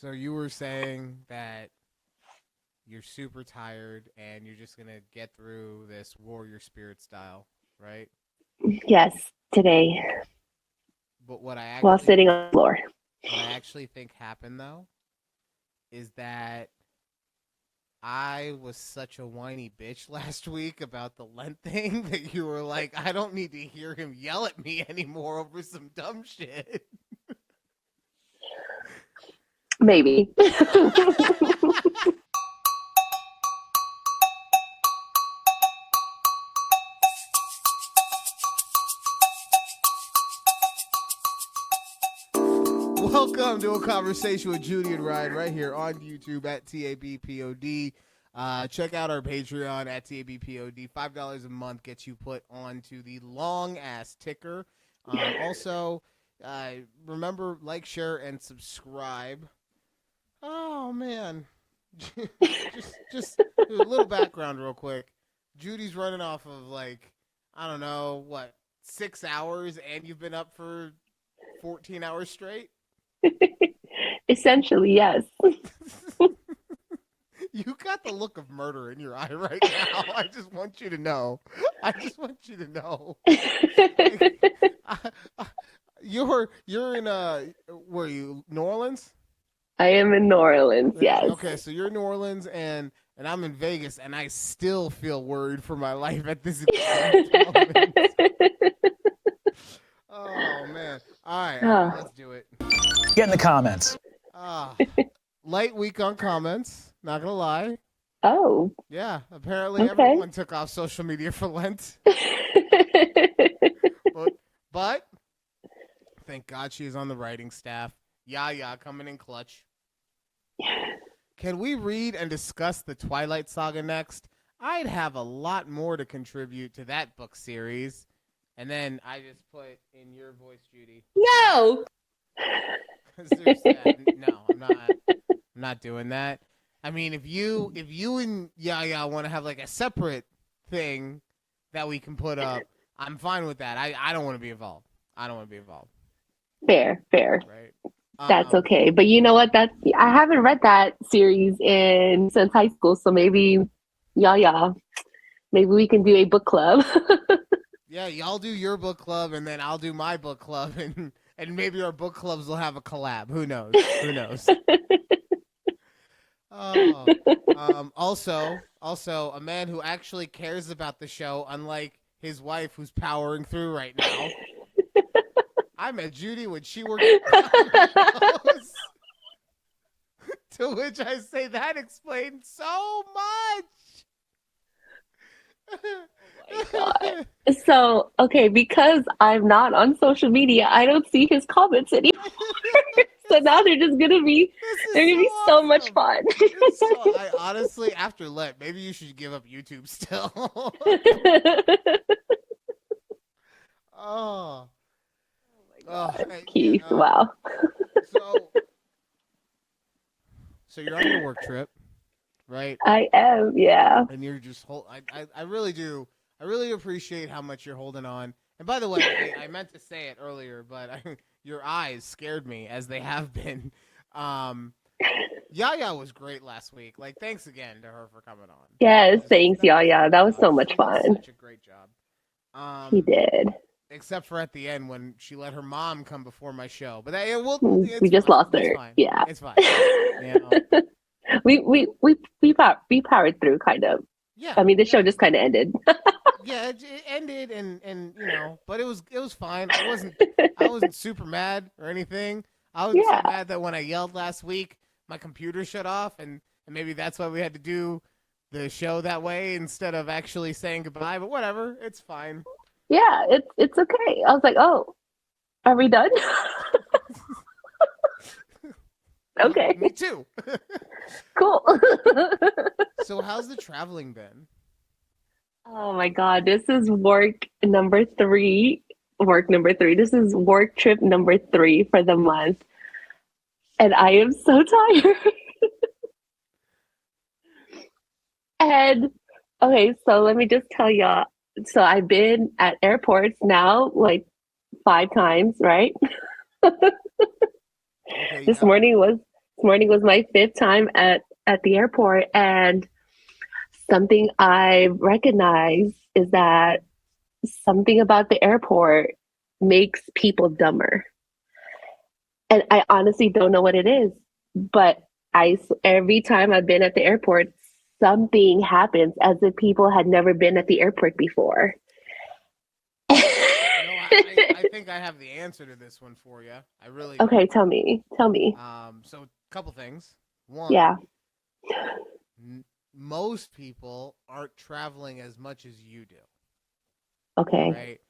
So you were saying that you're super tired and you're just gonna get through this warrior spirit style, right? Yes, today, But what I while actually sitting on the floor. what I actually think happened though is that I was such a whiny bitch last week about the Lent thing that you were like, I don't need to hear him yell at me anymore over some dumb shit. Maybe. Welcome to a conversation with Judy and Ryan right here on YouTube at TABPOD. Check out our Patreon at TABPOD. $5 a month gets you put onto the long ass ticker. Also, remember, share, and subscribe. Oh man, just a little background real quick. Judy's running off of I don't know what 6 hours, and you've been up for 14 hours straight. Essentially, yes. You got the look of murder in your eye right now. I just want you to know. You're in where are you? New Orleans? I am in New Orleans, yes. Okay, so you're in New Orleans and I'm in Vegas, and I still feel worried for my life at this exact moment. Oh man! All right, let's do it. Get in the comments. Light week on comments. Not gonna lie. Oh. Yeah, apparently everyone took off social media for Lent. but thank God she is on the writing staff. Yeah, coming in clutch. Can we read and discuss the Twilight Saga next? I'd have a lot more to contribute to that book series. And then I just put in your voice, Judy. No. No, I'm not doing that. I mean, if you and Yaya want to have a separate thing that we can put up, I'm fine with that. I don't want to be involved. Fair. Right. That's okay. But you know what? I haven't read that series since high school, so maybe maybe we can do a book club. Yeah, y'all do your book club, and then I'll do my book club, and maybe our book clubs will have a collab. Who knows? Also, a man who actually cares about the show, unlike his wife, who's powering through right now. I met Judy when she worked at Stamos. To which I say that explains so much. Oh my God. So, okay, because I'm not on social media, I don't see his comments anymore. So now they're just gonna be so much fun. I honestly, after Lent, maybe you should give up YouTube still. Oh my God, Keith, wow. So you're on your work trip, right? I am, yeah. And you're just I really do. I really appreciate how much you're holding on. And by the way, I meant to say it earlier, but your eyes scared me, as they have been. Yaya was great last week. Thanks again to her for coming on. Yes, thanks, Yaya. That was so much fun. Such a great job. He did. Except for at the end when she let her mom come before my show. But we just lost her. Yeah, it's fine. We powered through, kind of. Yeah. I mean, the show just kind of ended. Yeah, it ended, and but it was fine. I wasn't super mad or anything. I was so mad that when I yelled last week, my computer shut off, and maybe that's why we had to do the show that way instead of actually saying goodbye. But whatever, it's fine. Yeah, it's okay. I was like, oh, are we done? Okay. Me too. Cool. So how's the traveling been? Oh my God, this is work number 3. This is work trip number 3 for the month. And I am so tired. And okay, so let me just tell y'all. So I've been at airports now 5 times, right? Okay, This morning was morning was my fifth time at the airport, and something I recognize is that something about the airport makes people dumber. And I honestly don't know what it is, but every time I've been at the airport, something happens as if people had never been at the airport before. I think I have the answer to this one for you. I really Okay, do. tell me. So a couple things. One, Yeah. Most people aren't traveling as much as you do. Okay. Right?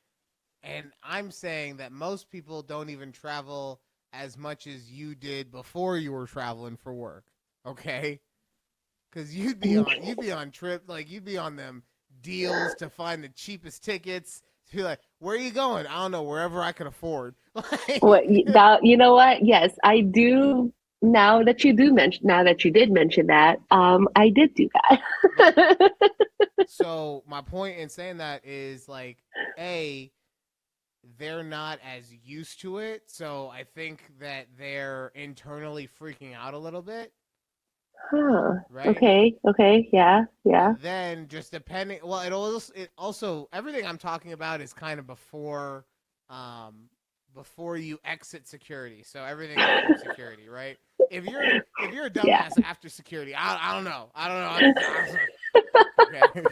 And I'm saying that most people don't even travel as much as you did before you were traveling for work. Okay? Because you'd be on trip, like you'd be on them deals to find the cheapest tickets. To be like, where are you going? I don't know, wherever I can afford. You know what? Yes, I do. Now that you did mention that, I did do that. So my point in saying that is like, they're not as used to it, so I think that they're internally freaking out a little bit. Huh. Right? Okay, yeah. And then just depending, well, it also everything I'm talking about is kind of before you exit security. So everything after security, right? If you're a dumbass after security, I don't know. Okay.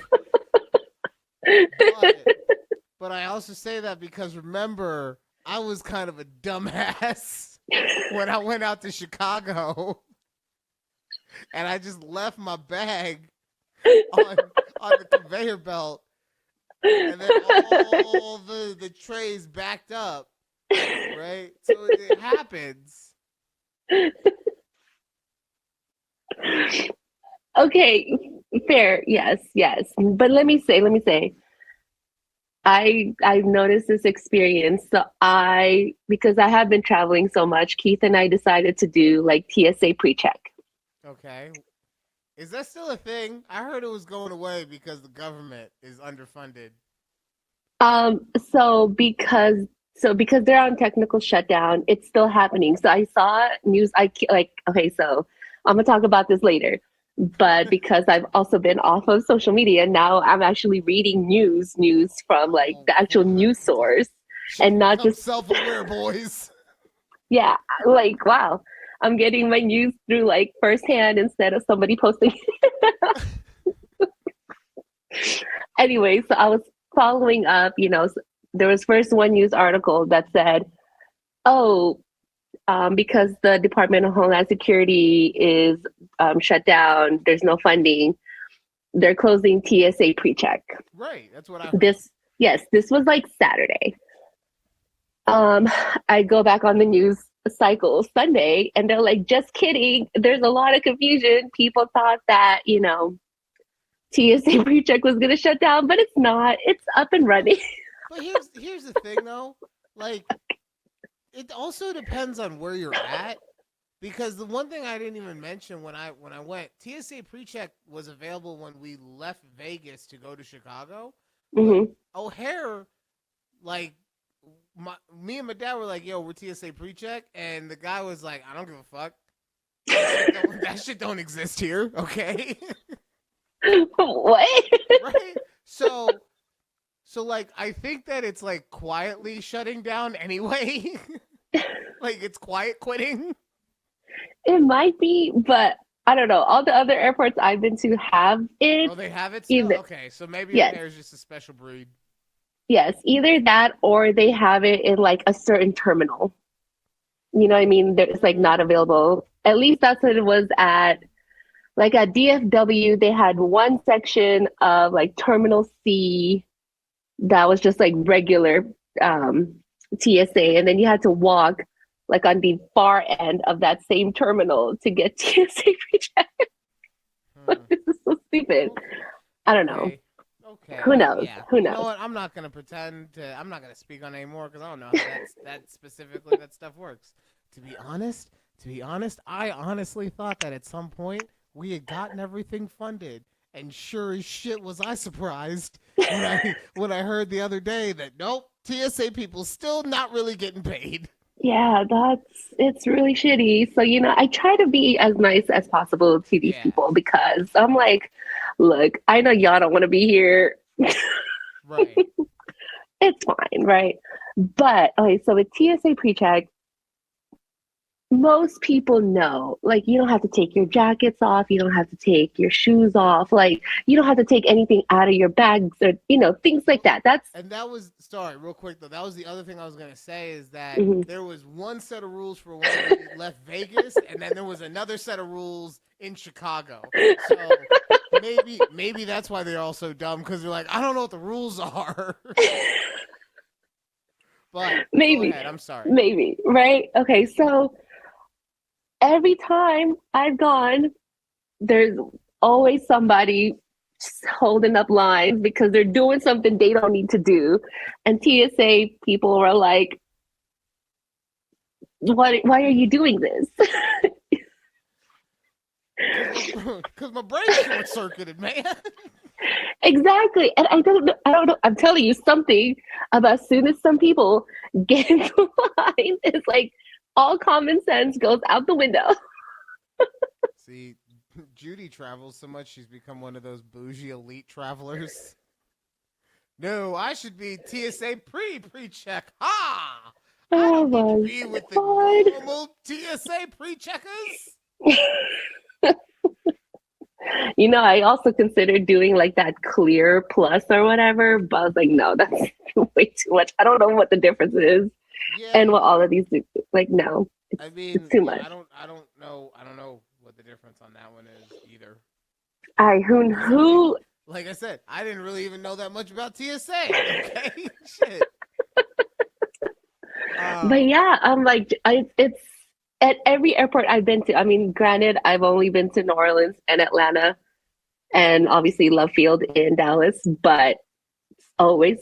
But I also say that because remember, I was kind of a dumbass when I went out to Chicago, and I just left my bag on the conveyor belt, and then all the trays backed up, right? So it happens. Okay, fair. Yes. But let me say, I've noticed this experience. So because I have been traveling so much, Keith and I decided to do like TSA pre-check. Okay. Is that still a thing? I heard it was going away because the government is underfunded. So because they're on technical shutdown, it's still happening. So I saw news. Okay, so I'm gonna talk about this later. But because I've also been off of social media, now I'm actually reading news from like the actual news source, and not just self-aware, boys. Yeah, like wow, I'm getting my news through like firsthand instead of somebody posting. Anyway, so I was following up. There was first one news article that said, "Oh, because the Department of Homeland Security is shut down, there's no funding. They're closing TSA pre-check." Right, that's what I heard. This was like Saturday. I go back on the news cycle Sunday, and they're like, "Just kidding. There's a lot of confusion. People thought that TSA pre-check was going to shut down, but it's not. It's up and running." But here's the thing, though. Like, it also depends on where you're at, because the one thing I didn't even mention when I went, TSA pre-check was available when we left Vegas to go to Chicago. Mm-hmm. O'Hare, like, me and my dad were like, "Yo, we're TSA pre-check," and the guy was like, "I don't give a fuck. That shit don't exist here, okay?" What? Right? So like, I think that it's like quietly shutting down anyway. Like, it's quiet quitting. It might be, but I don't know. All the other airports I've been to have it. Oh, they have it still? Okay, so maybe O'Hare's just a special breed. Yes, either that or they have it in like a certain terminal. You know what I mean? It's like not available. At least that's what it was at. Like at DFW, they had one section of like Terminal C that was just like regular TSA, and then you had to walk like on the far end of that same terminal to get TSA pre-check. This is so stupid. I don't know. Okay. Who knows? Yeah. Who knows? You know what? I'm not gonna pretend to. I'm not gonna speak on it anymore because I don't know how that specifically that stuff works. To be honest, I honestly thought that at some point we had gotten everything funded, and sure as shit was I surprised when I heard the other day that nope, TSA people still not really getting paid. Yeah, it's really shitty. So, I try to be as nice as possible to these Yeah, people because I'm like, look, I know y'all don't want to be here. right. It's fine, right? But okay, so with TSA pre-check, most people know, like, you don't have to take your jackets off, you don't have to take your shoes off, like, you don't have to take anything out of your bags or, things like that. That's And that was, sorry, real quick though. That was the other thing I was gonna say is that mhm. there was one set of rules for when we left Vegas, and then there was another set of rules in Chicago. So maybe that's why they're all so dumb because they're like, I don't know what the rules are. But go maybe, ahead. I'm sorry. maybe, right? Okay, so every time I've gone, there's always somebody holding up lines because they're doing something they don't need to do. And TSA people are like, why are you doing this? Because my brain's short circuited, man. Exactly. And I don't know. I'm telling you something about as soon as some people get into line, it's like all common sense goes out the window. See, Judy travels so much she's become one of those bougie elite travelers. No, I should be TSA pre-check. Ha! I Oh don't need to my be with the God. normal TSA pre-checkers. I also considered doing like that clear plus or whatever, but I was like, no, that's way too much. I don't know what the difference is Yeah, and what all of these do. Like, no, I it's mean, too yeah, much. I don't know what the difference on that one is either. All right, who Because I mean, who like I said, I didn't really even know that much about TSA. Okay, shit. But Um, yeah, I'm like, it's at every airport I've been to. I mean, granted, I've only been to New Orleans and Atlanta, and obviously Love Field in Dallas, but it's always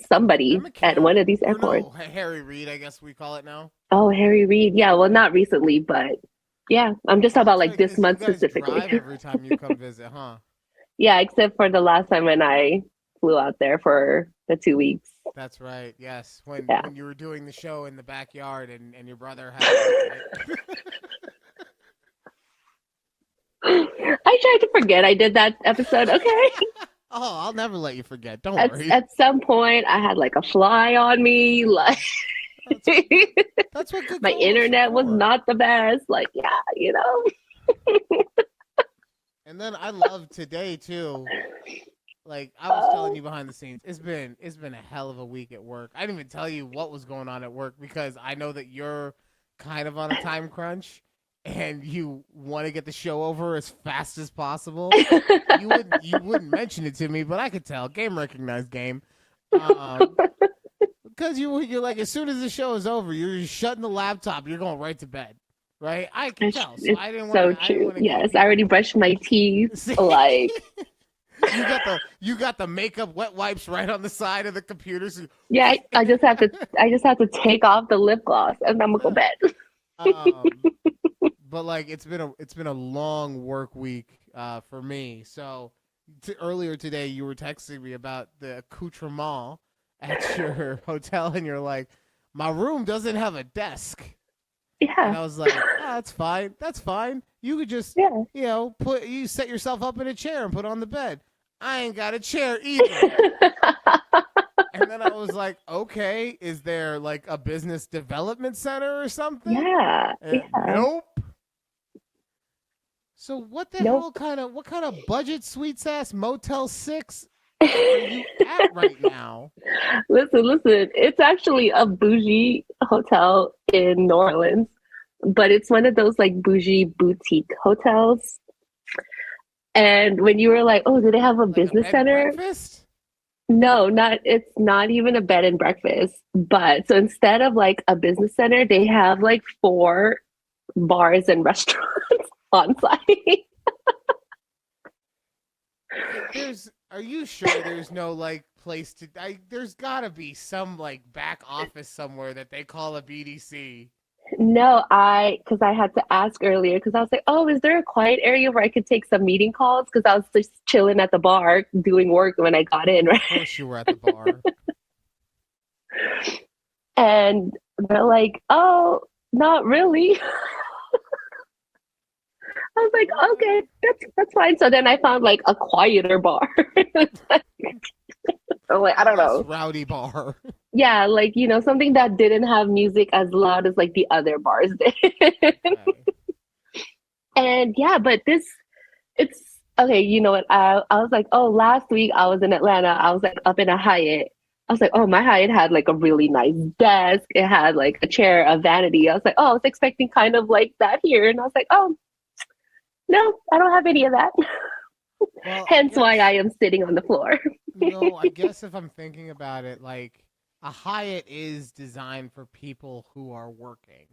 and somebody at one of McCarran these or airports. no, Harry Reid, I guess we call it now. Oh, Harry Reid. Yeah, well, not recently, but yeah, I'm just Oh, talking about that's like right, this because you month guys specifically. drive every time you come visit, huh? Yeah, except for the last time when I flew out there for the 2 weeks. That's right. Yes, when Yeah. you were doing the show in the backyard and your brother had to open it. I tried to forget I did that episode. Okay. Oh, I'll never let you forget. Don't At worry. at some point, I had like a fly on me. Like That's that's what good my co-hosts are internet was for. not the best. Like, yeah, And then I love today too. Like I was telling Oh. you behind the scenes, it's been a hell of a week at work. I didn't even tell you what was going on at work because I know that you're kind of on a time crunch and you want to get the show over as fast as possible. You wouldn't mention it to me, but I could tell. Game recognized game. Um, because you're like as soon as the show is over, you're just shutting the laptop. You're going right to bed, right? I can tell. So It's I didn't want so to. I didn't true. want to keep Yes, you. I already brushed my teeth. See? Like, You got the makeup wet wipes right on the side of the computer. So, yeah, I just have to take off the lip gloss and I'm gonna go bed. um, but like it's been a long work week for me. So earlier today, you were texting me about the accoutrement at your hotel, and you're like, my room doesn't have a desk. And Yeah, I was like, oh, that's fine. That's fine. You could just, yeah. you set yourself up in a chair and put on the bed. I ain't got a chair either. And then I was like, okay, is there like a business development center or something? Yeah, yeah. Nope. So what the hell Nope. what kind of budget sweets ass Motel 6 are you at right now? Listen. It's actually a bougie hotel in New Orleans, but it's one of those like bougie boutique hotels. And when you were like, "Oh, do they have a Like a business bed and center?" breakfast? No, not it's not even a bed and breakfast. But so instead of like a business center, they have like four bars and restaurants on site. Are you sure there's no like place to there's got to be some like back office somewhere that they call a BDC. No, because I had to ask earlier because I was like, oh, is there a quiet area where I could take some meeting calls? Because I was just chilling at the bar doing work when I got in, Of right? course you were at the bar. And they're like, oh, not really. I was like, okay, that's fine. So then I found like a quieter bar. I'm like, I A don't less know. rowdy bar. Yeah, like, something that didn't have music as loud as like the other bars did. Okay. And yeah, but it's okay. You know what? I was like, oh, last week I was in Atlanta. I was like up in a Hyatt. I was like, oh, my Hyatt had like a really nice desk. It had like a chair, a vanity. I was like, oh, I was expecting kind of like that here. And I was like, oh, no, I don't have any of that. Well, I Hence why guess I am sitting on the floor. I guess if I'm thinking about it, like a Hyatt is designed for people who are working.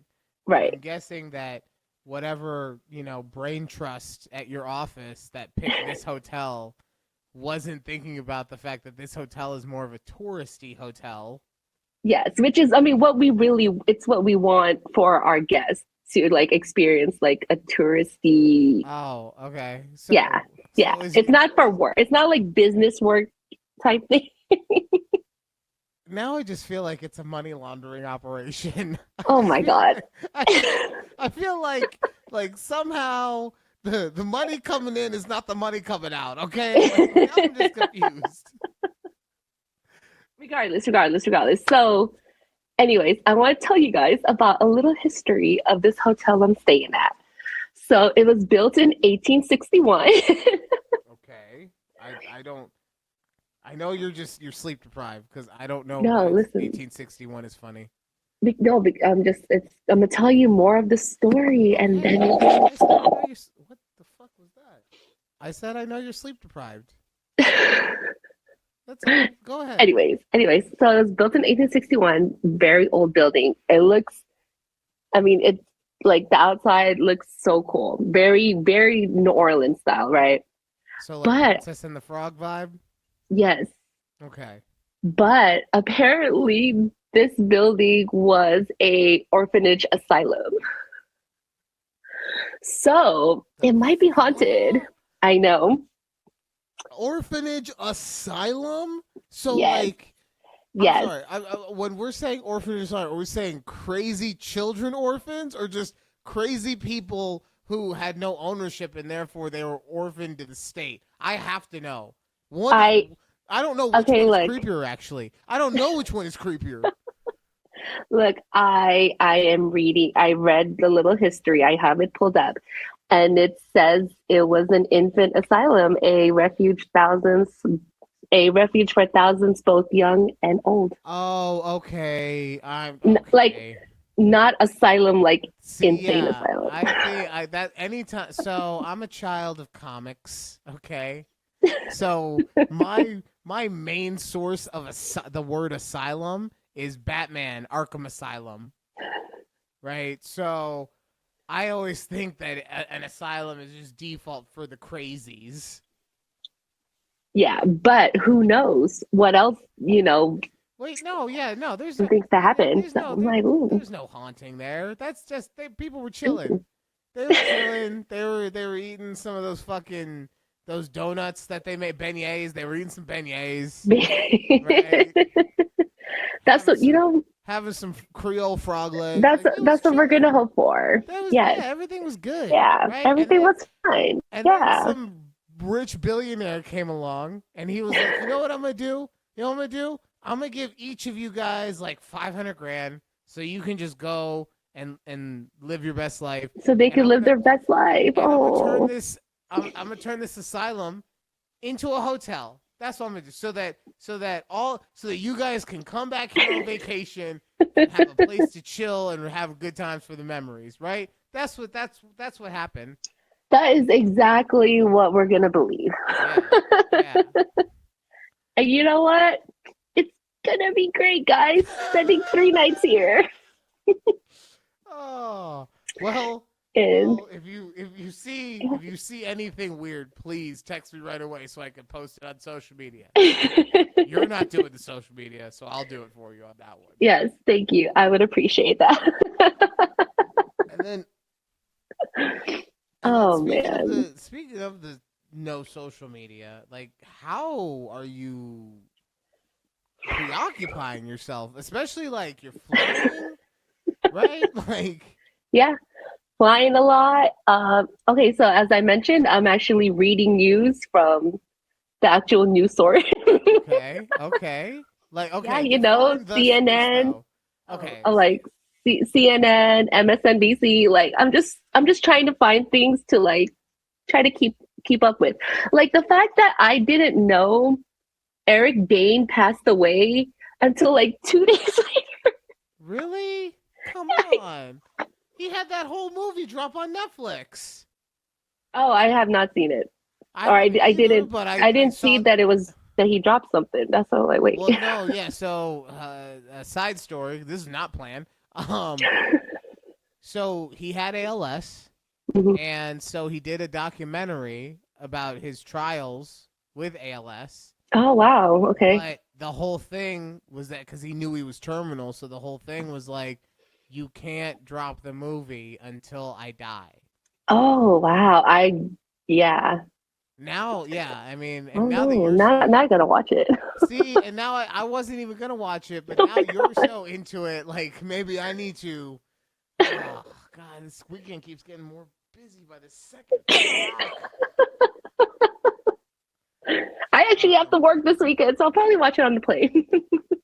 And I'm Right. guessing that whatever, brain trust at your office that picked this hotel wasn't thinking about the fact that this hotel is more of a touristy hotel. Yes, which is, I mean, it's what we want for our guests to like experience like a touristy. Oh, okay. Yeah. Yeah. So It's not for work. It's not like business work type thing. now I just feel like it's a money laundering operation. Oh my God. I feel like somehow the money coming in is not the money coming out. Okay, like, now I'm just confused. Regardless. So, anyways, I want to tell you guys about a little history of this hotel I'm staying at. So, it was built in 1861. Okay, I don't. I know you're sleep deprived because I don't know No, why listen. 1861 is funny. No, I'm gonna tell you more of the story, and Okay, then I said I know you're. What the fuck was that? I said I know you're sleep deprived. That's all. Go ahead. anyways, so it was built in 1861, very old building. I mean, it's like the outside looks so cool, very, very New Orleans style, right? So like But Princess and the Frog vibe. yes, Okay. but apparently this building was a orphanage asylum. So it might be haunted. Fuck? I know. Orphanage asylum. So Yes. like, I'm Yes. sorry. When we're saying orphanage asylum, are we saying crazy children orphans or just crazy people who had no ownership and therefore they were orphaned to the state? I have to know. I I don't know which okay, one is look, creepier. Actually, I don't know which one is creepier. look, I am reading, I read the little history, I have it pulled up, and it says it was an infant asylum, a refuge for thousands, both young and old. Oh, okay. I'm Like okay. not asylum, like See, insane yeah, asylum. I think that anytime. So I'm a child of comics. Okay, so my main source of the word asylum is Batman Arkham Asylum, right? So I always think that an asylum is just default for the crazies. Yeah, but who knows what else, Wait, no, yeah, no. There's some things that happen. there's So no I'm like, ooh. there's no haunting there. That's just people were chilling. They were chilling. They were eating some of those donuts that they made beignets. They were eating some beignets, right? That's what Having some Creole frog legs. that's Like it was that's what we're chilling. gonna hope for. That was Yes. everything was good, Yeah. right? Everything was fine. And then Yeah. some rich billionaire came along and he was like, you know what I'm gonna do? You know what I'm gonna do? I'm gonna give each of you guys like 500 grand so you can just go and live your best life. So they And can I'm live gonna their best life. and Oh. I'm gonna turn this asylum into a hotel. That's what I'm gonna do. So that you guys can come back here on vacation and have a place to chill and have good times for the memories, right? That's what happened. That is exactly what we're gonna believe. Yeah. And you know what? It's gonna be great, guys. Spending 3 nights here. Oh well. And Well, if you see anything weird, please text me right away so I can post it on social media. You're not doing the social media, so I'll do it for you on that one. yes, thank you. I would appreciate that. And then, Oh man. speaking of the no social media, like how are you preoccupying yourself, especially like you're flying? right? Like, Yeah, flying a lot. Okay, so as I mentioned, I'm actually reading news from the actual news source. okay. Like, Yeah, okay, you know, define the source CNN, though. Okay. like CNN, MSNBC. Like, I'm just trying to find things to like try to keep up with. Like the fact that I didn't know Eric Dane passed away until like 2 days later. Really? Come on. He had that whole movie drop on Netflix. Oh, I have not seen it, I or haven't I either, didn't. but I I didn't see saw. that it was that he dropped something. That's all. Like, wait. Well, no, yeah. So, a side story. This is not planned. Um, so he had ALS, Mhm. and so he did a documentary about his trials with ALS. Oh wow. Okay. But the whole thing was that because he knew he was terminal, so the whole thing was like, you can't drop the movie until I die. Oh wow. Yeah. Now, yeah, I mean, and Oh now that no. you're Now so I gotta watch it. see, and now I wasn't even gonna watch it, but Oh now my you're god. so into it, like maybe I need to. Oh God, this weekend keeps getting more busy by the second. Fuck. I actually have to work this weekend, so I'll probably watch it on the plane.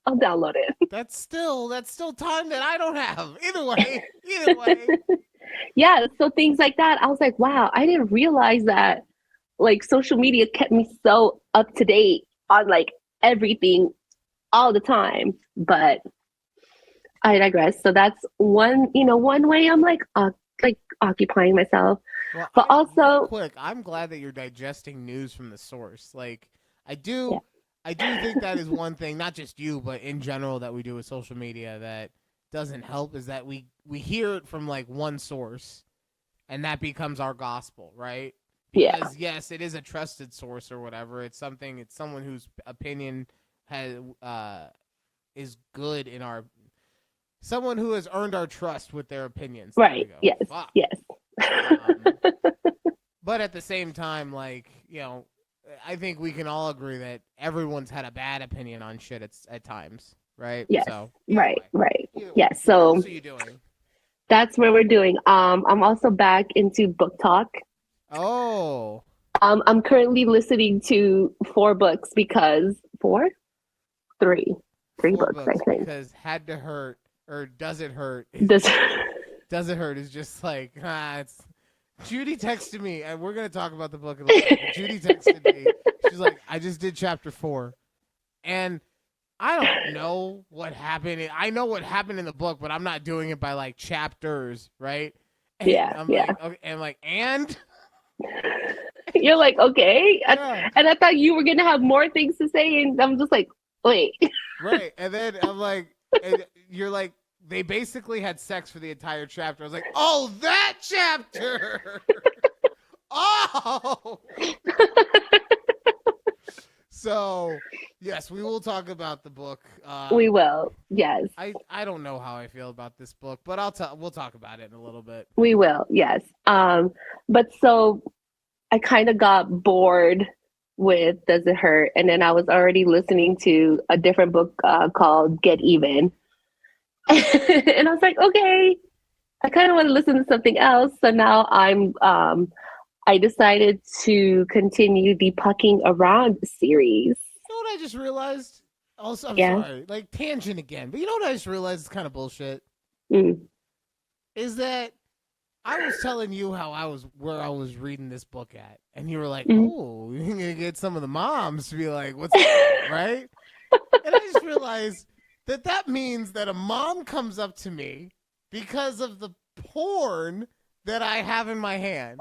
I'll download it. That's still time that I don't have. Either way. Yeah, so things like that. I was like, wow, I didn't realize that like social media kept me so up to date on like everything all the time. But I digress. So that's one way I'm like occupying myself. Well, But real also, quick, I'm glad that you're digesting news from the source. Like, I yeah, do, I do think that is one thing, not just you, but in general that we do with social media that doesn't help is that we hear it from like one source, and that becomes our gospel, right? yeah, Because yes, it is a trusted source or whatever. It's someone whose opinion has is good in our someone who has earned our trust with their opinions. There we right. go. Yes, Fuck. yes. But at the same time, like, I think we can all agree that everyone's had a bad opinion on shit at times, right? Yes, So right, right. either way. Yes. So what So else are you doing? that's where we're doing. I'm also back into book talk. Oh, I'm currently listening to four books because four, three, three four books, I books think. because had to hurt or does it hurt? This, Does it hurt? Is just like it's. Judy texted me, and we're gonna talk about the book in a little bit. Judy texted me. She's like, "I just did chapter 4, and I don't know what happened. I know what happened in the book, but I'm not doing it by like chapters, right?" And yeah, I'm yeah. like, okay, and like, and You're like, okay. yeah, And I thought you were gonna have more things to say, and I'm just like, wait. right. And then I'm like, and you're like, they basically had sex for the entire chapter. I was like, oh, that chapter. Oh. So, yes, we will talk about the book. We will. Yes, I don't know how I feel about this book, but we'll talk about it in a little bit. we will. Yes. But so I kind of got bored with Does It Hurt? And then I was already listening to a different book called Get Even. And I was like, okay, I kind of want to listen to something else. So now I decided to continue the Pucking Around series. You know what I just realized? Also, I'm Yeah. sorry, like tangent again, but you know what I just realized is kind of bullshit? Mm. Is that I was telling you where I was reading this book at, and you were like, Mm. "Oh, you're gonna get some of the moms to be like, what's that?" Right? And I just realized that means that a mom comes up to me because of the porn that I have in my hand,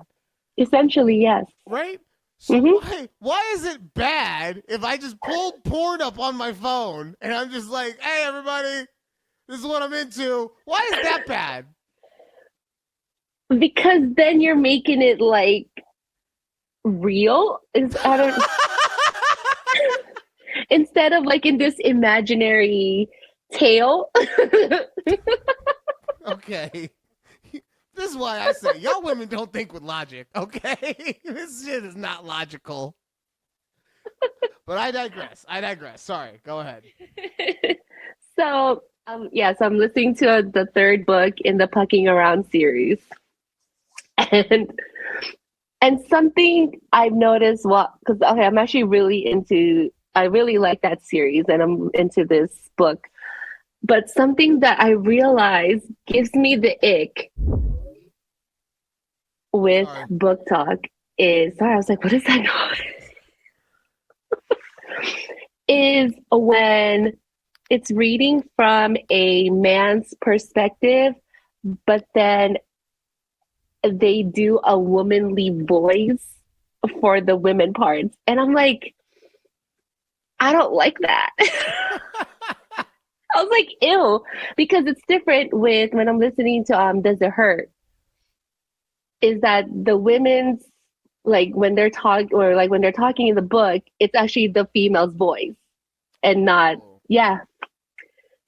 Essentially, yes. right? So Mhm. why is it bad if I just pulled porn up on my phone and I'm just like, "Hey, everybody, this is what I'm into." Why is that bad? Because then you're making it like real. I don't instead of like in this imaginary tale. Okay. This is why I say y'all women don't think with logic, okay? This shit is not logical. But I digress. Sorry, go ahead. So Yeah, so I'm listening to the third book in the Pucking Around series. And something I've noticed, well, because okay, I'm actually I really like that series and I'm into this book. But something that I realize gives me the ick with Sorry. book talk is, sorry, I was like, what is that noise? Is when it's reading from a man's perspective, but then they do a womanly voice for the women parts. And I'm like, I don't like that. I was like, ew, because it's different with when I'm listening to Does It Hurt? Is that the women's, like when they're talking, or like when they're talking in the book, it's actually the female's voice and not, Oh. yeah.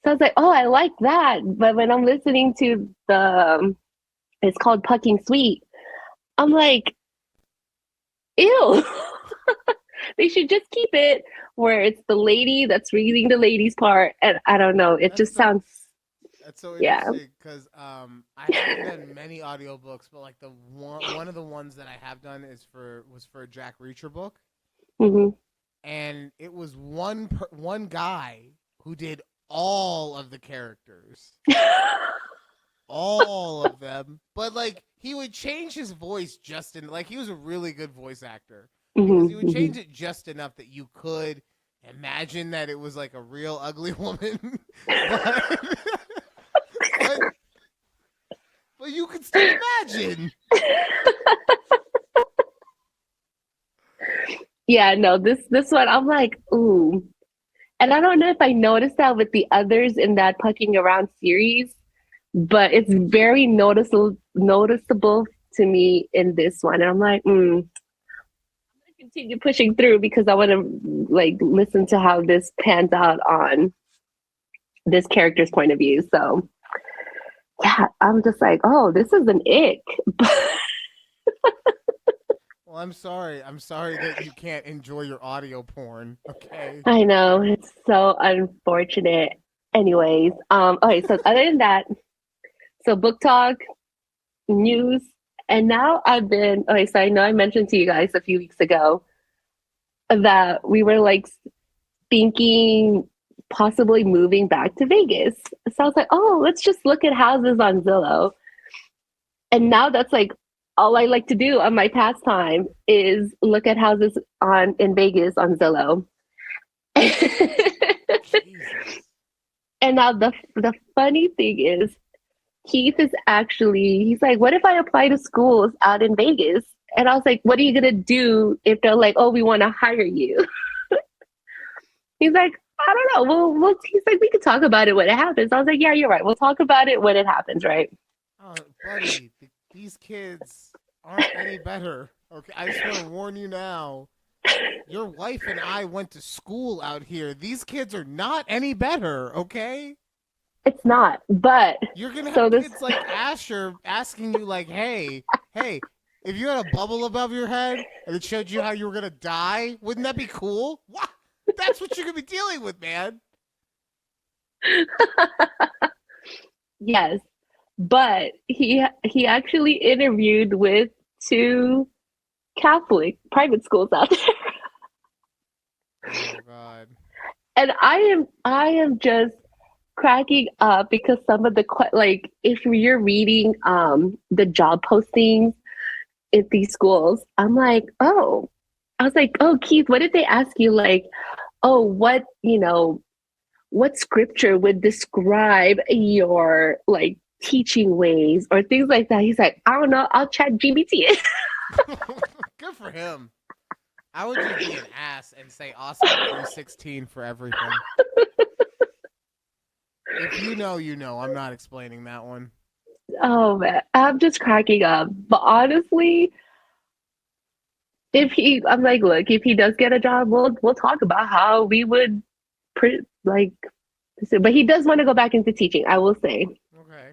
So I was like, oh, I like that. But when I'm listening to it's called Pucking Sweet, I'm like, ew. They should just keep it where it's the lady that's reading the lady's part. And I don't know, it just sounds, That's so yeah. interesting because I haven't done many audiobooks, but like the one of the ones that I have done was for a Jack Reacher book, Mm-hmm. and it was one guy who did all of the characters, all of them, but like he would change his voice just in, like, he was a really good voice actor because he would Mm-hmm. change it just enough that you could imagine that it was like a real ugly woman, but, but but you can still imagine. Yeah, no, this one I'm like, ooh. And I don't know if I noticed that with the others in that Pucking Around series, but it's very noticeable to me in this one. And I'm like, I'm gonna continue pushing through because I want to like listen to how this pans out on this character's point of view. So yeah, I'm just like, oh, this is an ick. Well, I'm sorry. I'm sorry that you can't enjoy your audio porn. Okay. I know, it's so unfortunate. Anyways, okay, so other than that, so book talk, news, and now I've been okay, so I know I mentioned to you guys a few weeks ago that we were like thinking possibly moving back to Vegas. So I was like, oh, let's just look at houses on Zillow. And now that's like all I like to do on my pastime is look at houses on in Vegas on Zillow. Jesus. And now the funny thing is Keith is actually, he's like, what if I apply to schools out in Vegas? And I was like, what are you gonna do if they're like, oh, we want to hire you? He's like, I don't know. He's like, we could talk about it when it happens. I was like, yeah, you're right. We'll talk about it when it happens, right? Oh, buddy, these kids aren't any better. Okay, I just want to warn you now. Your wife and I went to school out here. These kids are not any better, okay? It's not, but You're gonna so have this, kids like Asher asking you, like, hey, if you had a bubble above your head and it showed you how you were gonna die, wouldn't that be cool? What? That's what you're gonna be dealing with, man. yes, but he actually interviewed with two Catholic private schools out there. Oh God. And I am just cracking up because some of the like if you're reading the job postings at these schools, I'm like, oh, I was like, oh, Keith, what did they ask you? Like, oh, what scripture would describe your like teaching ways or things like that? He's like, I don't know, I'll chat GBT. Good for him. I would just be an ass and say Oscar 316 for everything. If you know, you know. I'm not explaining that one. Oh man, I'm just cracking up. But honestly, I'm like, look, if he does get a job, we'll talk about how we would, like, but he does want to go back into teaching. I will say Okay.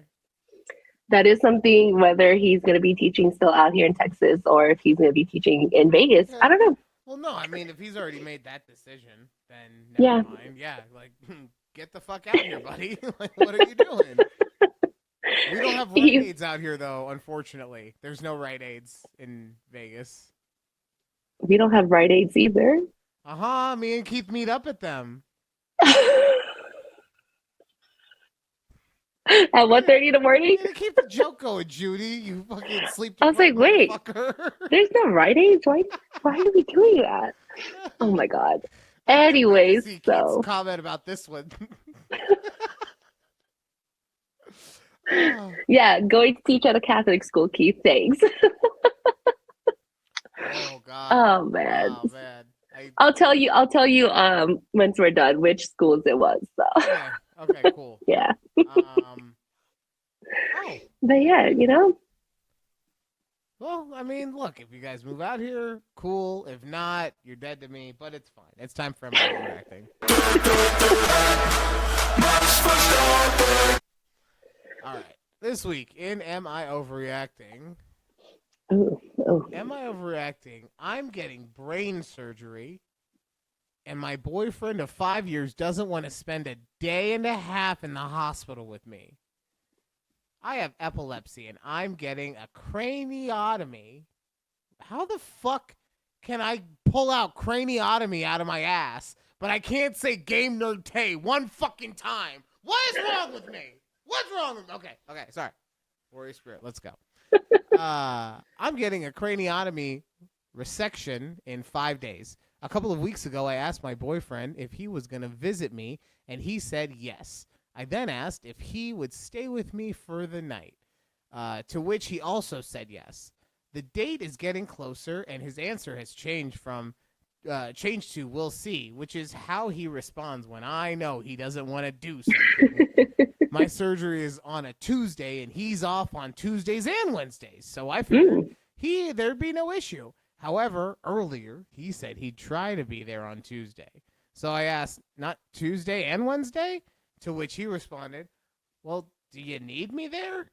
that is something. Whether he's going to be teaching still out here in Texas or if he's going to be teaching in Vegas, Yeah. I don't know. Well, no, I mean, if he's already made that decision, then never Yeah. mind. Yeah, like, get the fuck out here, buddy. Like, what are you doing? We don't have Rite Aids out here, though, unfortunately. There's no Rite Aids in Vegas. We don't have Rite Aids either. Me and Keith meet up at them. At 1:30 in the morning? Yeah, keep the joke going, Judy. You fucking sleep. I was like, wait, there's no Rite Aids? Why are we doing that? Oh my God. Anyways, so comment about this one. Yeah, going to teach at a Catholic school, Keith. Thanks. Oh God. Oh man. Oh man. I'll tell you once we're done which schools it was. So. Yeah. Okay, cool. Yeah. But yeah, Well, I mean, look, if you guys move out here, cool. If not, you're dead to me, but it's fine. It's time for my overacting. All right. This week in Am I Overreacting? Am I overreacting? I'm getting brain surgery, and my boyfriend of 5 years doesn't want to spend a day and a half in the hospital with me. I have epilepsy, and I'm getting a craniotomy. How the fuck can I pull out craniotomy out of my ass, but I can't say Game Nerd Tay one fucking time? What is wrong with me? What's wrong with me? Okay, sorry. Warrior Spirit, let's go. I'm getting a craniotomy resection in 5 days. A couple of weeks ago, I asked my boyfriend if he was going to visit me, and he said yes. I then asked if he would stay with me for the night, to which he also said yes. The date is getting closer, and his answer has changed to "we'll see," which is how he responds when I know he doesn't want to do something. My surgery is on a Tuesday, and he's off on Tuesdays and Wednesdays, so I figured there'd be no issue. However, earlier, he said he'd try to be there on Tuesday. So I asked, not Tuesday and Wednesday? To which he responded, well, do you need me there?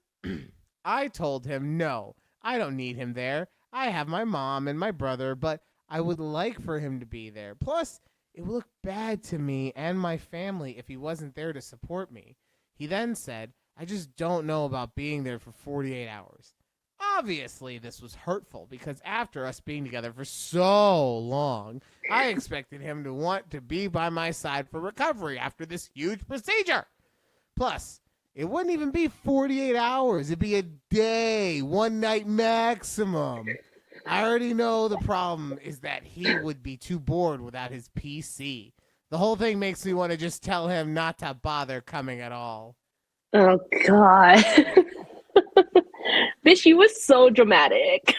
I told him, no, I don't need him there. I have my mom and my brother, but I would like for him to be there. Plus, it would look bad to me and my family if he wasn't there to support me. He then said, I just don't know about being there for 48 hours. Obviously, this was hurtful because after us being together for so long, I expected him to want to be by my side for recovery after this huge procedure. Plus, it wouldn't even be 48 hours. It'd be a day, one night maximum. I already know the problem is that he would be too bored without his PC. The whole thing makes me want to just tell him not to bother coming at all. Oh, God. Bitch, she was so dramatic.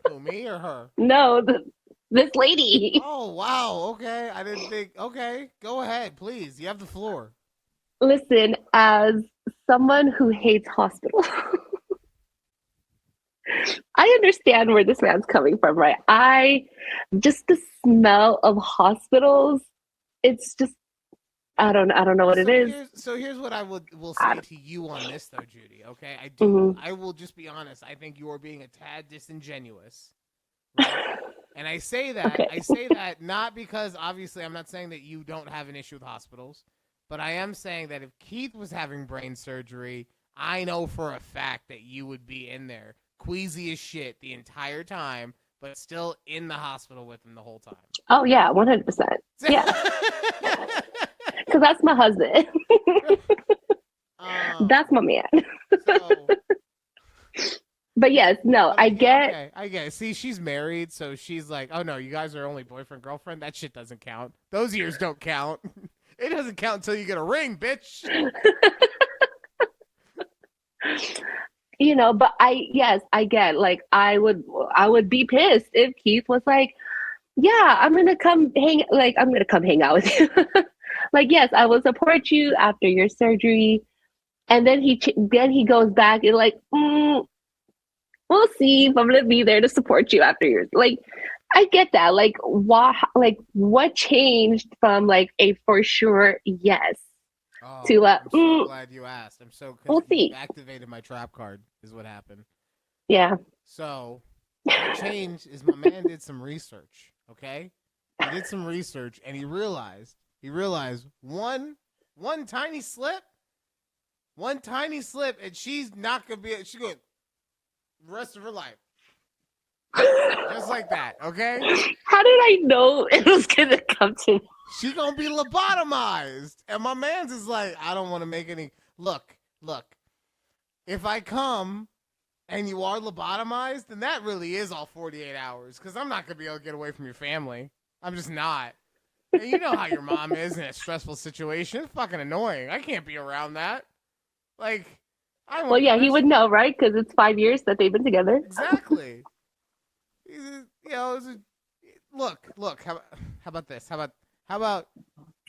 Who, me or her? No, this lady. Oh, wow. Okay. I didn't think. Okay. Go ahead, please. You have the floor. Listen, as someone who hates hospitals, I understand where this man's coming from, right? Just the smell of hospitals, it's just, I don't know what it is. Here's what I will say to you on this, though, Judy. Okay, I will just be honest. I think you are being a tad disingenuous, right? And I say that Okay. I say that not because obviously I'm not saying that you don't have an issue with hospitals, but I am saying that if Keith was having brain surgery, I know for a fact that you would be in there, queasy as shit the entire time, but still in the hospital with him the whole time. Oh yeah, 100%. Yeah. Because that's my husband. That's my man. But yes, no, I get. Okay, I get it. See, she's married, so she's like, oh no, you guys are only boyfriend, girlfriend? That shit doesn't count. Those years don't count. It doesn't count until you get a ring, bitch. But I get, like, I would be pissed if Keith was like, yeah, I'm going to come hang out with you. Like, yes, I will support you after your surgery. And then he goes back and like, we'll see if I'm going to be there to support you after yours. Like, I get that. Like, what changed from like a for sure yes to I'm so glad you asked. I'm so we'll see. Activated my trap card is what happened. Yeah. So what changed is my man did some research. Okay, he did some research and he realized one, one tiny slip, and she's not gonna be. She's going the rest of her life, just like that. Okay. How did I know it was gonna come to? She gonna be lobotomized, and my man's is like, I don't want to make any. Look. If I come and you are lobotomized, then that really is all 48 hours, because I'm not gonna be able to get away from your family. I'm just not. And you know how your mom is in a stressful situation. It's fucking annoying. I can't be around that. Like, Well, yeah, he would know, right? Because it's 5 years that they've been together. Exactly. Look. How about this? How about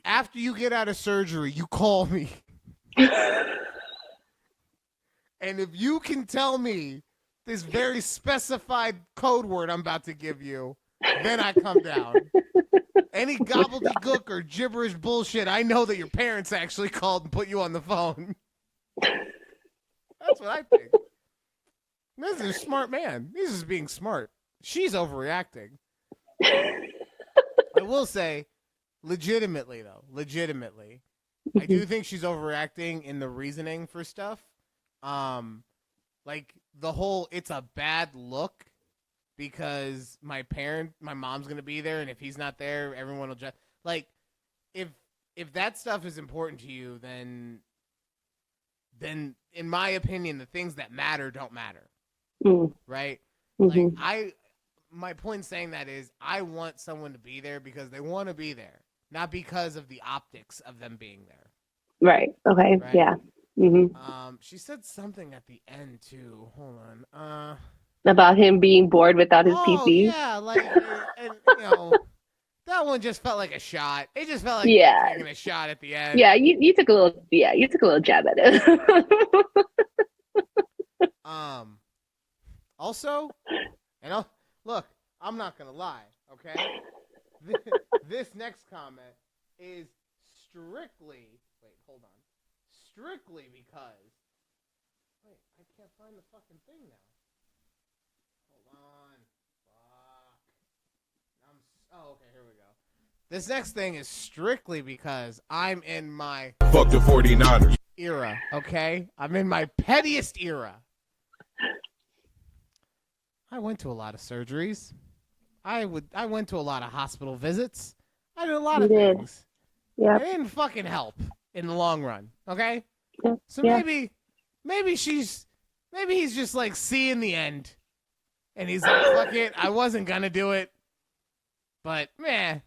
after you get out of surgery, you call me, and if you can tell me this very specified code word I'm about to give you, then I come down. Any gobbledygook or gibberish bullshit, I know that your parents actually called and put you on the phone. That's what I think. This is a smart man. He's just being smart. She's overreacting. I will say, legitimately, I do think she's overreacting in the reasoning for stuff. Like the whole, it's a bad look because my mom's gonna be there, and if he's not there, everyone will just like, if that stuff is important to you, then in my opinion, the things that matter don't matter. Right? Mm-hmm. Like my point in saying that is I want someone to be there because they want to be there, not because of the optics of them being there. Right. Okay. Right? Yeah. Mm-hmm. She said something at the end too. Hold on. About him being bored without his PC. Yeah, like, and that one just felt like a shot. It just felt like taking a shot at the end. Yeah, you took a little jab at it. Also, look, I'm not gonna lie, okay? This next comment is strictly because I can't find the fucking thing now. Hold on. Okay, here we go. This next thing is strictly because I'm in my fuck the 49ers era, okay? I'm in my pettiest era. I went to a lot of surgeries. I went to a lot of hospital visits. I did a lot of things. Yeah. It didn't fucking help in the long run, okay? Yeah. So maybe he's just like seeing the end. And he's like, fuck it, I wasn't gonna do it. But man,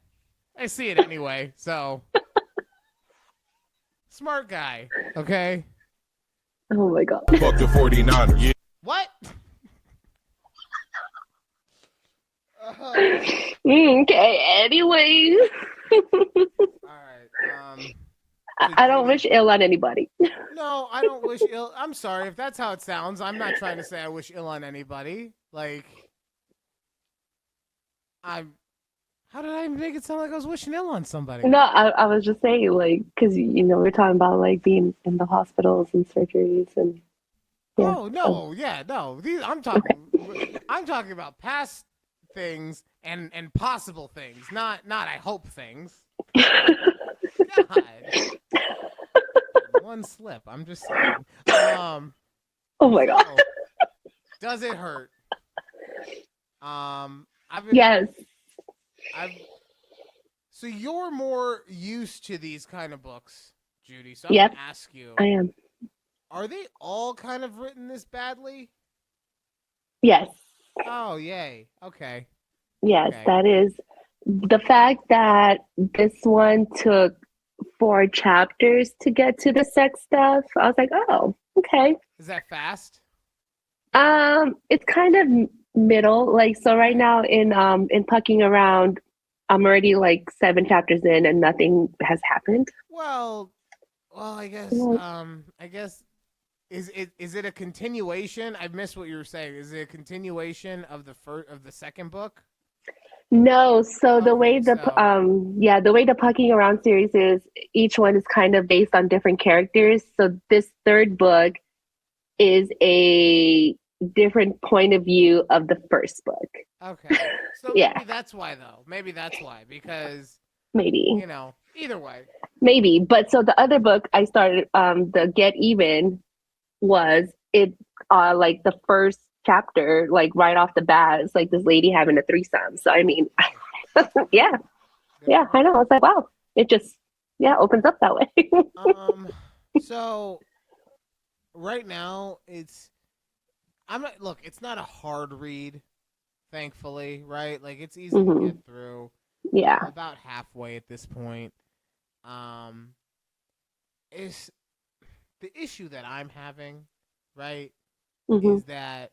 I see it anyway, so smart guy, okay? Oh my god. fuck the 49ers. Yeah. What? Okay, anyway. Alright, I don't wish ill on anybody. No, I don't wish ill. I'm sorry if that's how it sounds. I'm not trying to say I wish ill on anybody. Like, how did I make it sound like I was wishing ill on somebody? No, I was just saying, like, because, we're talking about, like, being in the hospitals and surgeries and... Yeah. Oh, no, yeah, no. I'm talking about past things and possible things, not I hope things. God. One slip. I'm just saying. Oh my god. Does it hurt? Yes. So you're more used to these kind of books, Judy. So I'm gonna ask you. I am. Are they all kind of written this badly? Yes. Oh, yay. Okay. Yes, okay. That is the fact that this one took 4 chapters to get to the sex stuff. I was like, oh, okay. Is that fast? It's kind of middle. Like, so right now in Pucking Around, I'm already like 7 chapters in and nothing has happened. Well, I guess is it a continuation? I missed what you were saying. Is it a continuation of the second book? No, so the way the Pucking Around series is, each one is kind of based on different characters. So this third book is a different point of view of the first book. Okay. So maybe that's why though. Maybe that's why, because maybe. either way. Maybe. But so the other book I started, the Get Even, was it like the first chapter, like right off the bat, it's like this lady having a threesome. So I mean, yeah, yeah, I know. It's like, wow, it just opens up that way. So right now it's not a hard read, thankfully, right? Like it's easy to get through. Yeah. I'm about halfway at this point. Is the issue that I'm having, right? Is that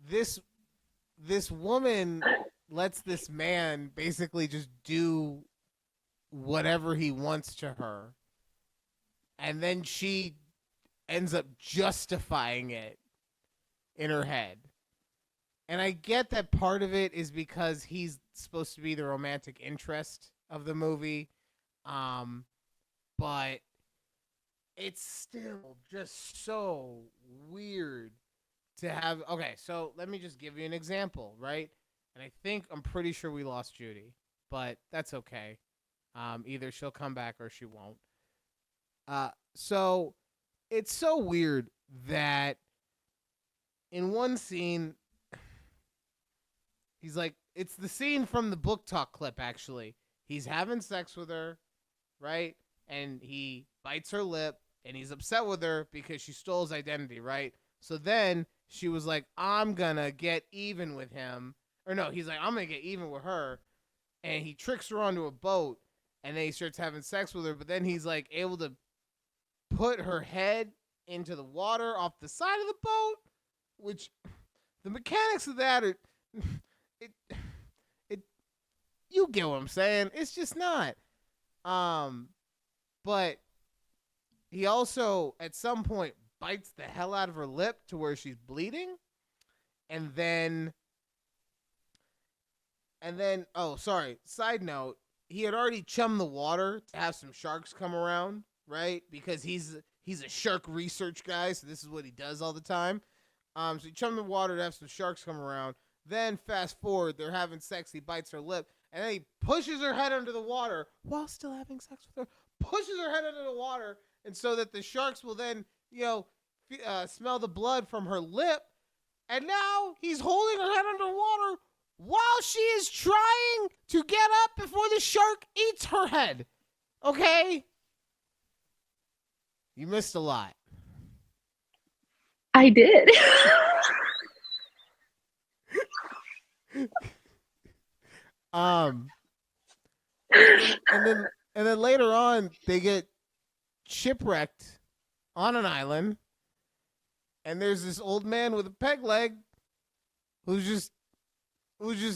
this woman lets this man basically just do whatever he wants to her, and then she ends up justifying it in her head. And I get that part of it is because he's supposed to be the romantic interest of the movie, but it's still just so weird to have. Okay, so let me just give you an example, right? And I'm pretty sure we lost Judy, but that's okay. Either she'll come back or she won't. So it's so weird that in one scene, he's like, it's the scene from the book talk clip, actually. He's having sex with her, right? And he bites her lip, and he's upset with her because she stole his identity, right? So then she was like, I'm gonna get even with him. Or no, he's like, I'm gonna get even with her. And he tricks her onto a boat, and then he starts having sex with her, but then he's like able to put her head into the water off the side of the boat, which the mechanics of that are you get what I'm saying. It's just not. But he also at some point bites the hell out of her lip to where she's bleeding, and then oh, sorry, side note, he had already chummed the water to have some sharks come around, right? Because he's a shark research guy, so this is what he does all the time. So he chummed the water to have some sharks come around. Then fast forward, they're having sex, he bites her lip, and then he pushes her head under the water while still having sex with her. Pushes her head under the water, and so that the sharks will then, smell the blood from her lip. And now he's holding her head underwater while she is trying to get up before the shark eats her head. Okay? You missed a lot. I did. And then later on they get shipwrecked on an island, and there's this old man with a peg leg who's just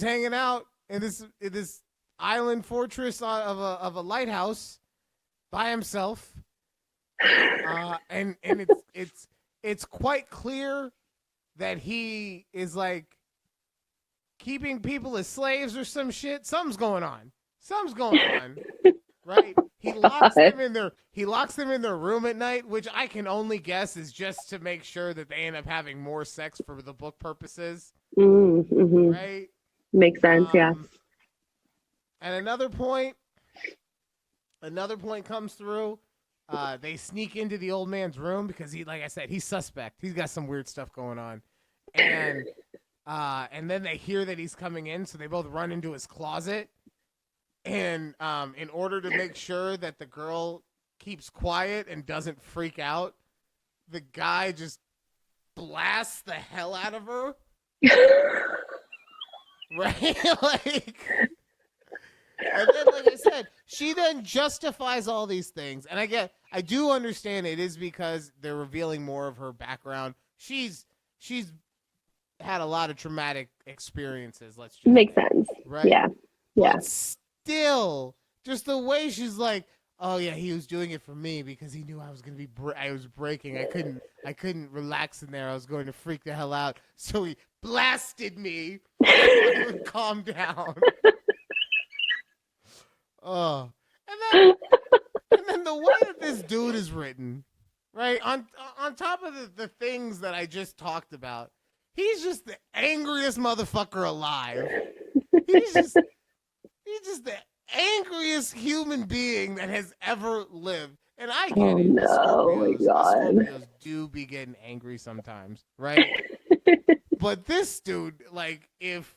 hanging out in this island fortress of a lighthouse by himself. And it's quite clear that he is like keeping people as slaves or some shit. Something's going on. Right? He locks them in their room at night, which I can only guess is just to make sure that they end up having more sex for the book purposes. Mm-hmm. Right? Makes sense, yeah. And another point comes through. They sneak into the old man's room because like I said, he's suspect. He's got some weird stuff going on. And then they hear that he's coming in, so they both run into his closet. And in order to make sure that the girl keeps quiet and doesn't freak out, the guy just blasts the hell out of her. Right? And then, like I said, she then justifies all these things. And I do understand it is because they're revealing more of her background. She's had a lot of traumatic experiences. Let's just makes say, sense. right? Yeah. But still, just the way she's like, oh yeah, he was doing it for me because he knew I was gonna be. I was breaking. I couldn't relax in there. I was going to freak the hell out. So he blasted me. So I would calm down. Oh, and then the way that this dude is written, right? On top of the things that I just talked about, he's just the angriest motherfucker alive. He's just the angriest human being that has ever lived. And I get Oh it. no! Oh my God. Scorpios do be getting angry sometimes, right? But this dude, like, if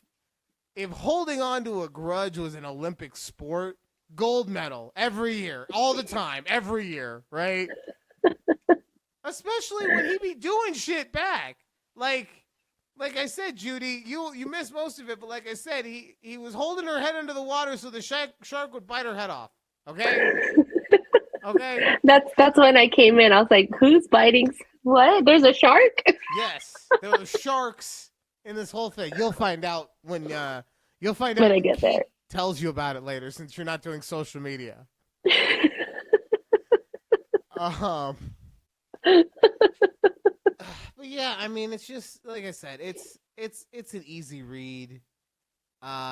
holding on to a grudge was an Olympic sport, gold medal every year, all the time, every year, right? Especially when he be doing shit back. Like I said, Judy, you missed most of it, but like I said, he was holding her head under the water so the shark would bite her head off. Okay? Okay? That's when I came in. I was like, who's biting? What? There's a shark? Yes. There were sharks in this whole thing. You'll find out when I get there. Tells you about it later since you're not doing social media. But yeah, I mean, it's just like I said, it's an easy read.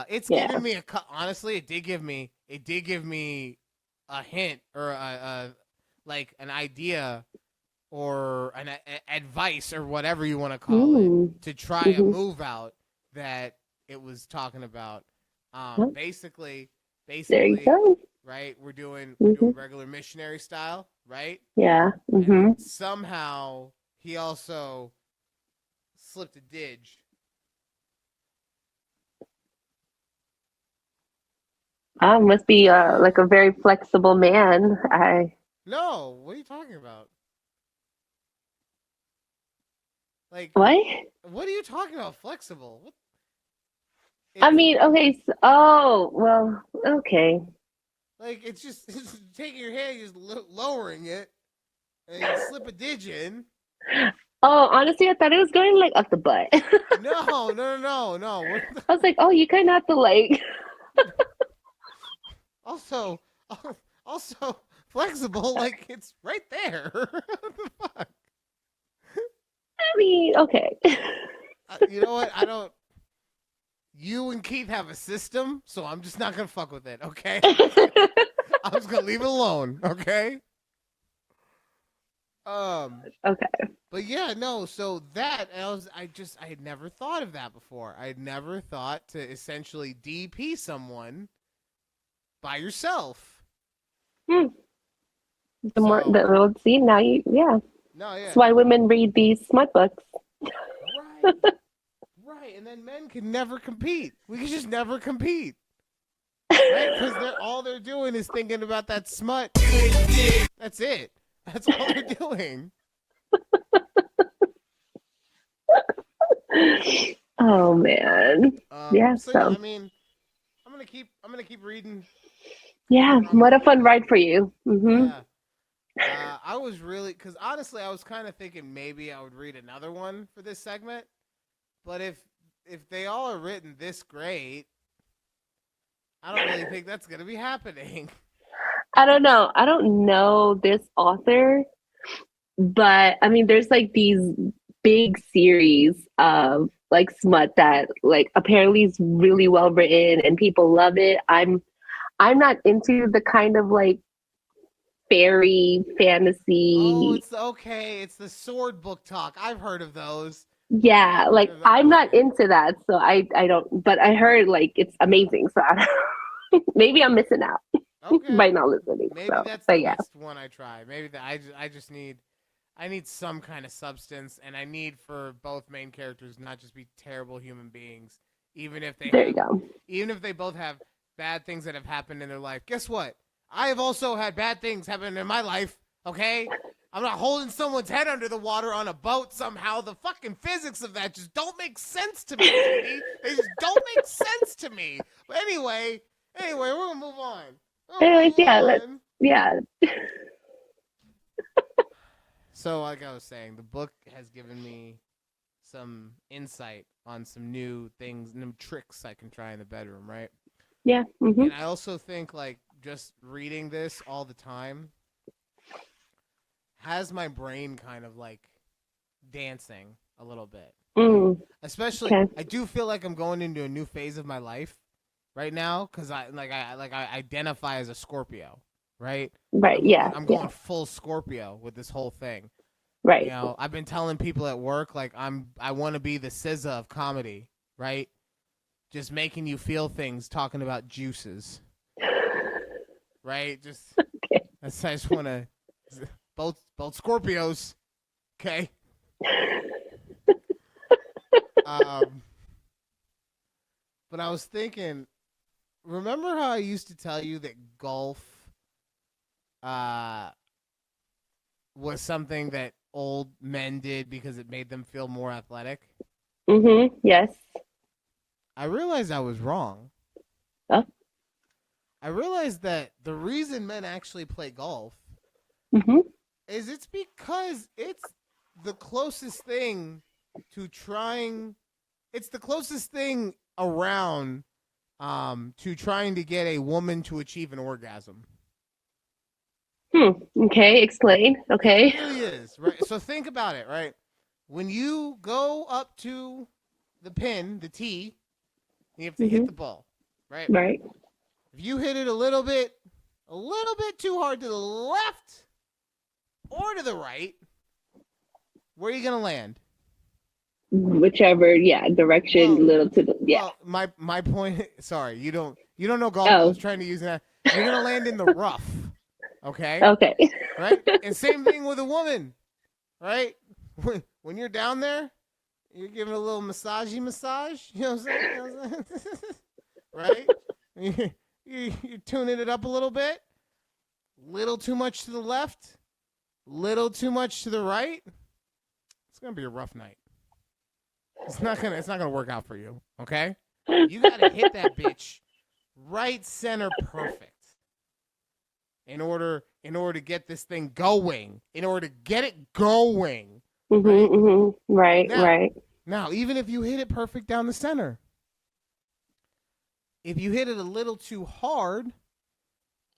It's given me honestly, it did give me a hint or like an idea or an advice or whatever you want to call it to try a move out that it was talking about. Basically, there you go. Right? We're doing regular missionary style, right? Yeah. And somehow he also slipped a didge. Must be like a very flexible man. No, what are you talking about? Like what? What are you talking about? Flexible? What? I mean, okay. Well, okay. Like it's just taking your hand, just lowering it, and you slip a didge in. Oh, honestly, I thought it was going like up the butt. No. I was like, oh, you kind of have to like. Also flexible, like it's right there. What the fuck? I mean, okay. You know what? I don't. You and Keith have a system, so I'm just not gonna fuck with it. Okay. I'm just gonna leave it alone. Okay. Okay. But yeah, no. So that I had never thought of that before. I had never thought to essentially DP someone by yourself. See now No, yeah. That's why women read these smut books. Right, and then men can never compete. We can just never compete. Right? Because all they're doing is thinking about that smut. That's it. That's all they're doing. Oh man. Yeah. So yeah, I mean, I'm gonna keep reading. Yeah. What a fun ride for you. Yeah. I was really, because honestly, I was kind of thinking maybe I would read another one for this segment. But if they all are written this great, I don't really think that's gonna be happening. I don't know. I don't know this author, but I mean, there's like these big series of like smut that like apparently is really well written and people love it. I'm not into the kind of like fairy fantasy. Oh, it's the sword book talk. I've heard of those. Yeah, like I'm not into that, so I don't. But I heard like it's amazing, so maybe I'm missing out by not listening. Maybe so, that's but the yeah. next one I try. Maybe I just need some kind of substance, and I need for both main characters not just be terrible human beings, even if they even if they both have bad things that have happened in their life. Guess what? I have also had bad things happen in my life. Okay. I'm not holding someone's head under the water on a boat somehow. The fucking physics of that just don't make sense to me, Judy. They just don't make sense to me. But anyway, we're gonna move on. Yeah. So, like I was saying, the book has given me some insight on some new things, new tricks I can try in the bedroom, right? Yeah. Mm-hmm. And I also think, like, just reading this all the time has my brain kind of like dancing a little bit. Especially, I do feel like I'm going into a new phase of my life right now because I identify as a Scorpio, right? Right. I'm going full Scorpio with this whole thing. Right. You know, I've been telling people at work like I want to be the SZA of comedy, right? Just making you feel things, talking about juices. right? Just Okay. I just want to both Scorpios, okay? But I was thinking, remember how I used to tell you that golf was something that old men did because it made them feel more athletic? Mm-hmm. Yes. I realized I was wrong. Oh. I realized that the reason men actually play golf Mm-hmm. is it's because it's the closest thing to trying. It's the closest thing around to trying to get a woman to achieve an orgasm. Okay, explain. Okay. It really is, right? So think about it, right? When you go up to the pin, the tee, you have to hit the ball, right? Right. If you hit it a little bit too hard to the left or to the right, where are you gonna land? Whichever, direction, Well, little to the Well, my point. Sorry, you don't know golf. Oh. I was trying to use that. You're gonna land in the rough, okay? Okay. Right? And same thing with a woman, right? When you're down there, you're giving a little massage. You know what I'm saying? Right? You're tuning it up a little bit. Little too much to the left. Little too much to the right. It's gonna be a rough night. It's not gonna work out for you. Okay? You gotta hit that bitch right center perfect. In order to get this thing going, in order to get it going. Right. Now, even if you hit it perfect down the center, if you hit it a little too hard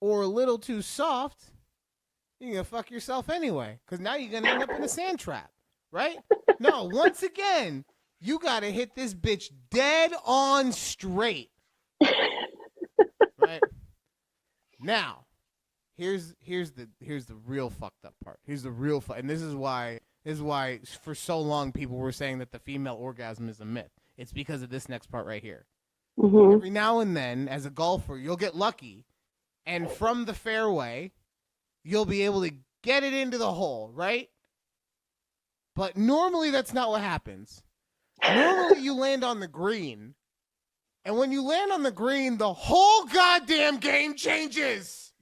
or a little too soft, you're going to fuck yourself anyway, because now you're going to end up in a sand trap, right? No, once again, you got to hit this bitch dead on straight. Right? Now, here's the real fucked up part. Here's the real and this is why for so long people were saying that the female orgasm is a myth. It's because of this next part right here. Every now and then, as a golfer, you'll get lucky, and from the fairway, you'll be able to get it into the hole, right? But normally that's not what happens. Normally you land on the green, and when you land on the green, the whole goddamn game changes.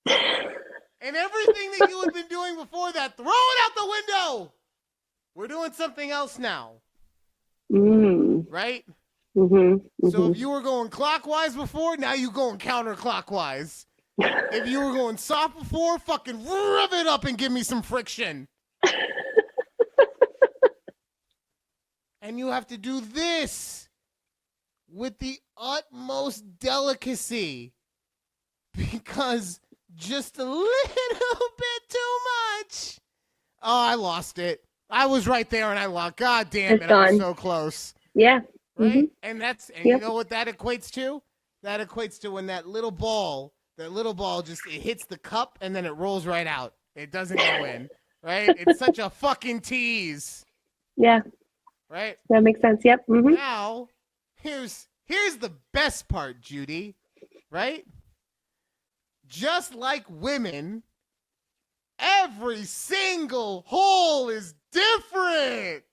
And everything that you had been doing before that, throw it out the window. We're doing something else now. Right? So if you were going clockwise before, now you're going counterclockwise. If you were going soft before, fucking rev it up and give me some friction. And you have to do this with the utmost delicacy, because just a little bit too much. Oh, I lost it. I was right there and I lost. God damn it, I was so close. Yeah. Right? And you know what that equates to? That equates to when that little ball just it hits the cup and then it rolls right out. It doesn't go in. Right? It's such a fucking tease. Yeah. Right? That makes sense. Yep. Now, here's the best part, Judy. Right? Just like women, every single hole is different.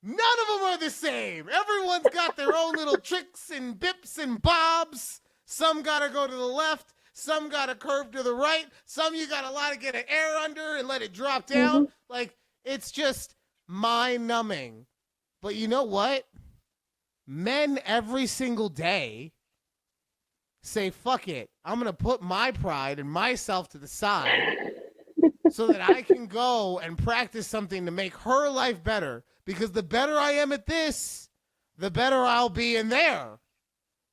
None of them are the same. Everyone's got their own little tricks and bips and bobs. Some got to go to the left. Some got to curve to the right. Some you got to get an air under and let it drop down. Like, it's just mind-numbing. But you know what? Men every single day say, fuck it. I'm going to put my pride and myself to the side so that I can go and practice something to make her life better. Because the better I am at this, the better I'll be in there.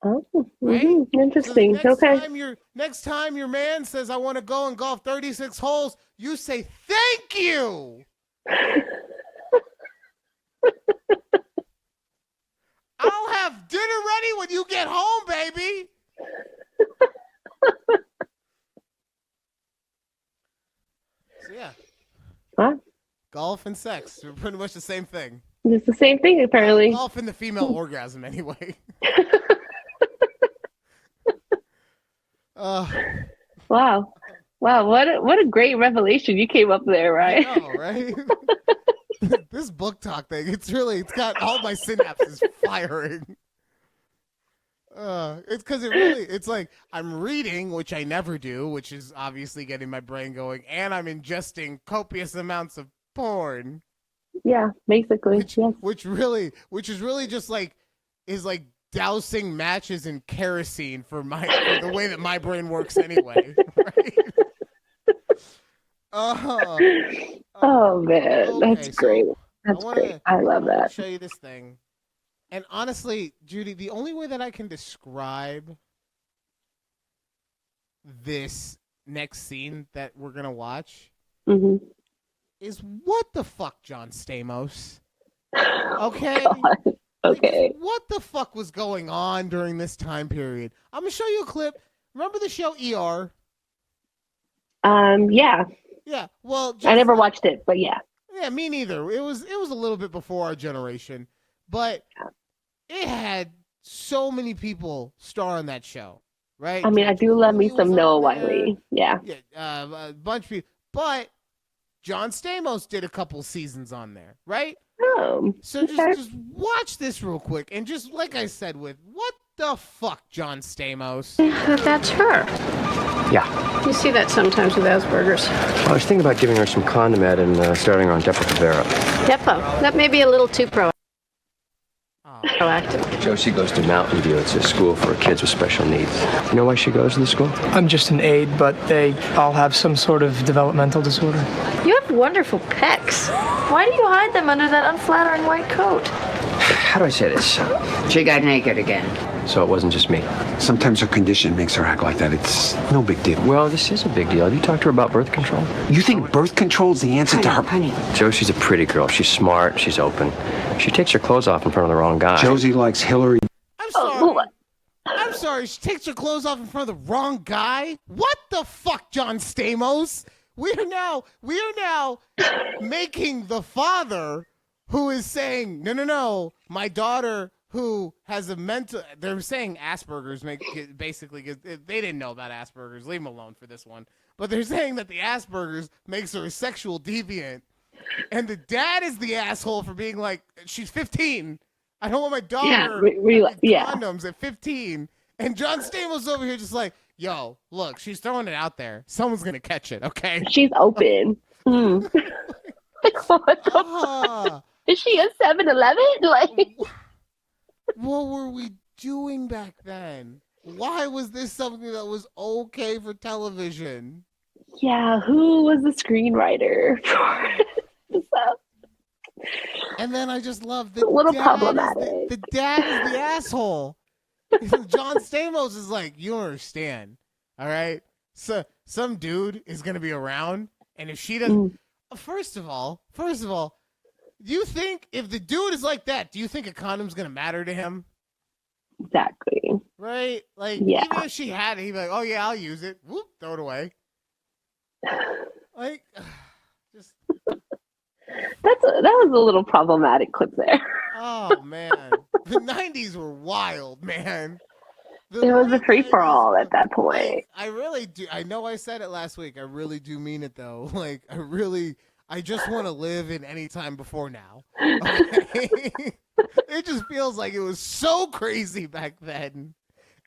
Oh, right? Interesting. So Okay. Next time your man says, I want to go and golf 36 holes, you say, thank you. I'll have dinner ready when you get home, baby. So, yeah. Huh? Golf and sex are pretty much the same thing. It's the same thing, apparently. Golf and the female orgasm, anyway. Uh, Wow. Wow, what a great revelation you came up there, right? I know, right? This book talk thing, it's got all my synapses firing. It's because it's like I'm reading, which I never do, which is obviously getting my brain going, and I'm ingesting copious amounts of porn. Yeah, basically. Yes. Which is really just like dousing matches in kerosene for the way that my brain works anyway. Right? Oh man, okay, that's great. That's great. I love that. I'll show you this thing. And honestly, Judy, the only way that I can describe this next scene that we're gonna watch is what the fuck, John Stamos. Okay. God. Okay. Like, what the fuck was going on during this time period? I'm gonna show you a clip. Remember the show ER? Yeah. Yeah. Well, I never watched it, but yeah. Yeah, me neither. It was a little bit before our generation, but it had so many people star on that show, right? I mean, I do love me some Noah Wiley. Yeah. Yeah, a bunch of people. But John Stamos did a couple seasons on there, right? Oh. So just watch this real quick, and just like I said, with what the fuck, John Stamos? That's her. Yeah. You see that sometimes with Asperger's. I was thinking about giving her some Condomet and starting her on Depo-Provera. Depo. That may be a little too proactive. Joe, she goes to Mountain View. It's a school for kids with special needs. You know why she goes to the school? I'm just an aide, but they all have some sort of developmental disorder. You have wonderful pecs. Why do you hide them under that unflattering white coat? How do I say this? She got naked again. So it wasn't just me. Sometimes her condition makes her act like that. It's no big deal. Well, this is a big deal. Have you talked to her about birth control? You think birth control's the answer to her? Honey. Joe, she's a pretty girl. She's smart. She's open. She takes her clothes off in front of the wrong guy. Josie likes Hillary. I'm sorry. She takes her clothes off in front of the wrong guy? What the fuck, John Stamos? We are now making the father who is saying, no, my daughter who has a mental, they're saying Asperger's basically, they didn't know about Asperger's, leave them alone for this one, but they're saying that the Asperger's makes her a sexual deviant, and the dad is the asshole for being like, she's 15, I don't want my daughter condoms at 15, and John Stamos over here just like, yo, look, she's throwing it out there, someone's gonna catch it, okay? She's open. Like, what the fuck? Is she a 7-Eleven? Like, what were we doing back then? Why was this something that was okay for television? Yeah, who was the screenwriter for this? And then I just love the a little problematic. The dad is the asshole. John Stamos is like, you don't understand, all right? So some dude is gonna be around, and if she doesn't, first of all, do you think if the dude is like that, do you think a condom's gonna matter to him? Exactly. Right? Like, yeah. Even if she had it, he'd be like, oh yeah, I'll use it. Whoop, throw it away. Like, just. That was a little problematic clip there. Oh man, the 90s were wild, man. It was a free for all at that point. I really do. I know I said it last week. I really do mean it though. Like, I just want to live in any time before now. Okay? It just feels like it was so crazy back then.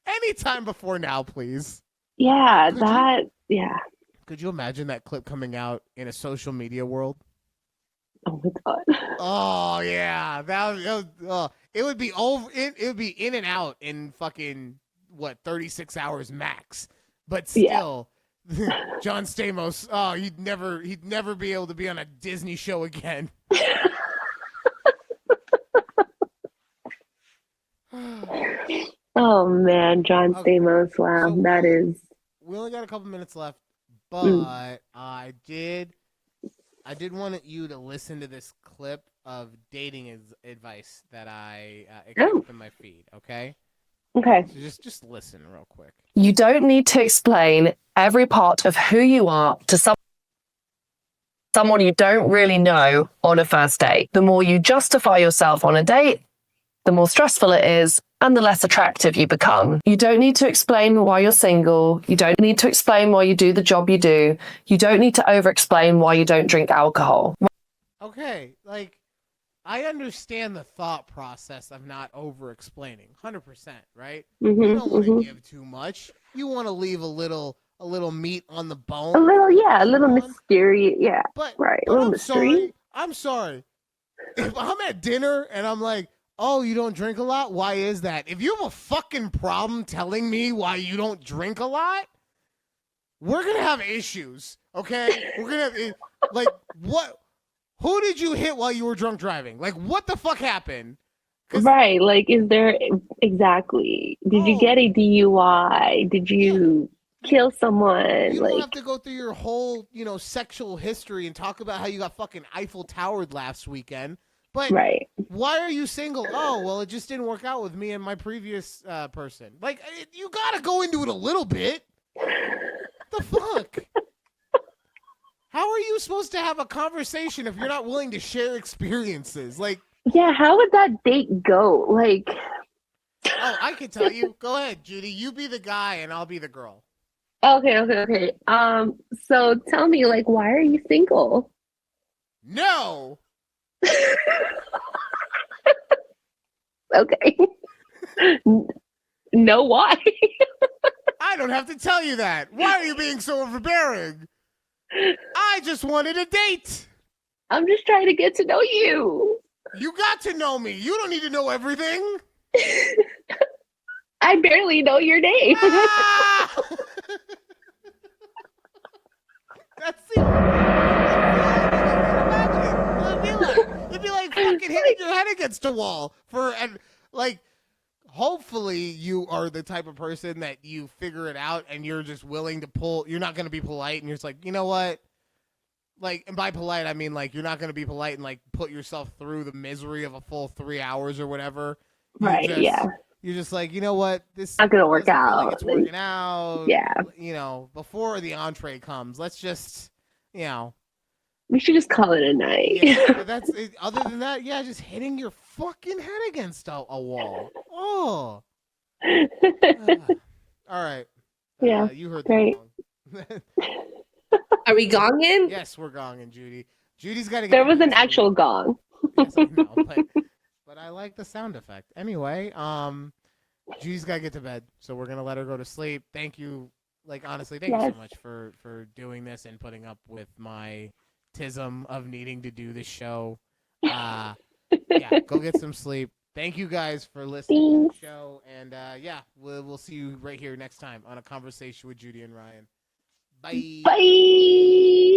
Any time before now, please. Yeah, yeah. Could you imagine that clip coming out in a social media world? Oh my god. Oh yeah, it would be over. It would be in and out in fucking 36 hours max. But still, John Stamos. Oh, he'd never be able to be on a Disney show again. Oh man, John Stamos. Wow, so that is. We only got a couple minutes left, but I did want you to listen to this clip of dating advice that I included in my feed. Okay. Okay. So just listen real quick. You don't need to explain every part of who you are to someone you don't really know on a first date. The more you justify yourself on a date, the more stressful it is and the less attractive you become. You don't need to explain why you're single. You don't need to explain why you do the job you do. You don't need to over-explain why you don't drink alcohol. Okay, like, I understand the thought process of not over-explaining, 100%, right? Mm-hmm, You don't want to give too much. You want to leave a little meat on the bone. A little mysterious. Yeah, But, right. A but little I'm mystery. sorry. If I'm at dinner and I'm like, oh, you don't drink a lot? Why is that? If you have a fucking problem telling me why you don't drink a lot, we're going to have issues, okay? We're going to have, like, what? Who did you hit while you were drunk driving? Like, what the fuck happened? Right. Like, is there exactly? Did you get a DUI? Did you kill someone? You like, don't have to go through your whole, sexual history and talk about how you got fucking Eiffel Towered last weekend. But right. why are you single? Oh, well, it just didn't work out with me and my previous person. Like, you got to go into it a little bit. The fuck? How are you supposed to have a conversation if you're not willing to share experiences? Like, yeah, how would that date go? Like, oh, I can tell you. Go ahead, Judy. You be the guy and I'll be the girl. okay. So tell me, like, why are you single? No. Okay. No, why? I don't have to tell you that. Why are you being so overbearing? I just wanted a date. I'm just trying to get to know you. You got to know me. You don't need to know everything. I barely know your name. Ah! That's the it'd be like fucking hitting your head against the wall and like hopefully you are the type of person that you figure it out and you're just willing to you're not going to be polite and you're just like, you know what? Like, and by polite, I mean, like, you're not going to be polite and, like, put yourself through the misery of a full 3 hours or whatever. Right, yeah. You're just like, you know what? This not going to work out. Like it's working out. Yeah. Before the entree comes, let's just, we should just call it a night. Yeah, but that's it. Other than that, yeah, just hitting your fucking head against a wall. Oh. All right. Yeah. You heard great. that. Are we gonging? Yes, we're gonging, Judy. Judy's got to get. There was an actual gong. Yes, I know, but I like the sound effect. Anyway, Judy's got to get to bed, so we're gonna let her go to sleep. Thank you. Like, honestly, thank you so much for doing this and putting up with my tism of needing to do this show. Yeah, go get some sleep. Thank you guys for listening to the show, and we'll see you right here next time on A Conversation with Judy and Ryan. Bye. Bye.